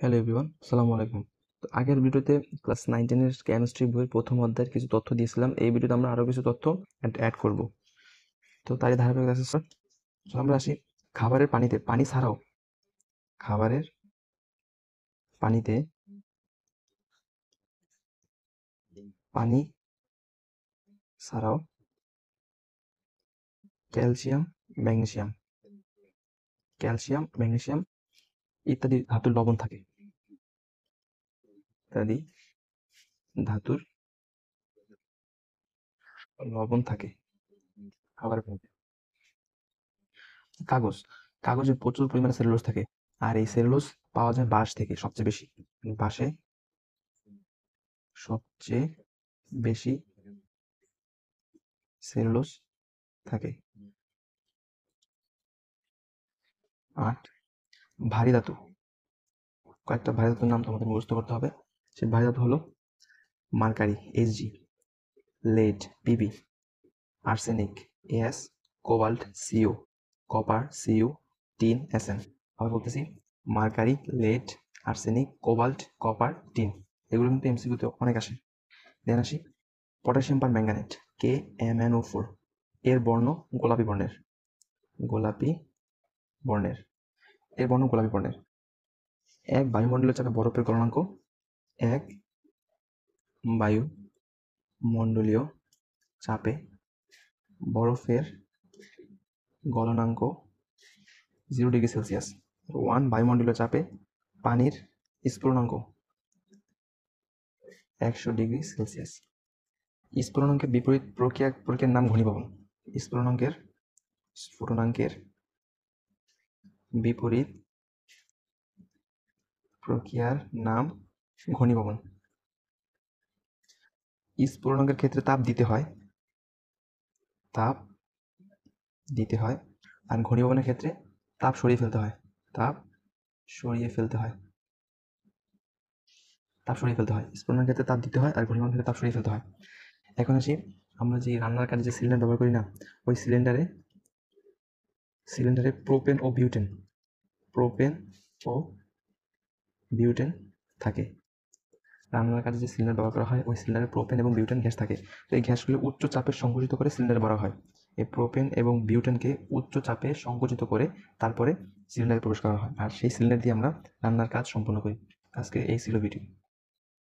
Hello everyone, আসসালামু আলাইকুম। তো আগের ভিডিওতে ক্লাস 9-10 এর কেমিস্ট্রি বইয়ের প্রথম অধ্যায়ের কিছু তথ্য দিয়েছিলাম। এই ভিডিওতে আমরা আরও কিছু তথ্য অ্যাড করব। তো তারই ধারাবাহিকতা আছে স্যার। তো আমরা আসি খাবারের পানিতে, পানি ছাড়াও খাবারের পানিতে পানি ছাড়াও ক্যালসিয়াম, ম্যাগনেসিয়াম, ম্যাগনেসিয়াম ইত্যাদি ধাতুর লবণ থাকে। ইত্যাদি ধাতুর লবণ থাকে খাবারের পানিতে। কাগজ, কাগজে প্রচুর পরিমাণে সেলুলোজ থাকে। আর এই সেলুলোজ পাওয়া যায় বাঁশ থেকে সবচেয়ে বেশি। বাঁশে সবচেয়ে বেশি সেলুলোজ থাকে। 8, ভারী ধাতু। কয়েকটা ভারী ধাতুর নাম তোমাদের মুখস্থ করতে হবে। সেই ভারী ধাতু হলো mercury Hg, lead Pb, arsenic As, cobalt Co, copper Cu, tin Sn। আবার বলতেছি mercury, lead, arsenic, cobalt, copper, tin. এগুলো কিন্তু এমসিকিউতে অনেক আসে। দেন আসি পটাশিয়াম পারম্যাঙ্গানেট KMnO4, এর বর্ণ গোলাপি বর্ণের। গোলাপি বর্ণের, এর বর্ণ গোলাপি বর্ণের। এক বায়ুমণ্ডলের চাপে বরফের গলনাঙ্ক, এক বায়ুমণ্ডলীয় চাপে বরফের গলনাঙ্ক 0 ডিগ্রি সেলসিয়াস। 1 বায়ুমণ্ডলীয় চাপে পানির স্ফুটনাঙ্ক 100 ডিগ্রি সেলসিয়াস। স্ফুটনাঙ্কের বিপরীত প্রক্রিয়ার নাম ঘনীভবন। স্ফুটনাঙ্কের বিপরীত প্রক্রিয়ার নাম ঘনীভবন। স্ফুটনাঙ্কের ক্ষেত্রে তাপ দিতে হয়, আর ঘনীভবনের ক্ষেত্রে তাপ সরিয়ে ফেলতে হয়। স্ফুটনাঙ্কের ক্ষেত্রে তাপ দিতে হয় আর ঘনীভবনের ক্ষেত্রে তাপ সরিয়ে ফেলতে হয়। এখন আসি আমরা যে রান্নার কাজে যে সিলিন্ডার ব্যবহার করি না, ওই সিলিন্ডারে প্রোপেন ও বিউটেন থাকে। রান্নার কাজে যে সিলিন্ডার ব্যবহার করা হয় ওই সিলিন্ডারে প্রোপেন এবং বিউটেন গ্যাস থাকে। তো এই গ্যাসগুলো উচ্চ চাপে সংকুচিত করে সিলিন্ডারে ভরা হয়। এই প্রোপেন এবং বিউটেনকে উচ্চ চাপে সংকুচিত করে তারপরে সিলিন্ডারে প্রবেশ করা হয়, আর সেই সিলিন্ডার দিয়ে আমরা রান্নার কাজ সম্পন্ন করি। আজকে এই ছিল ভিডিও।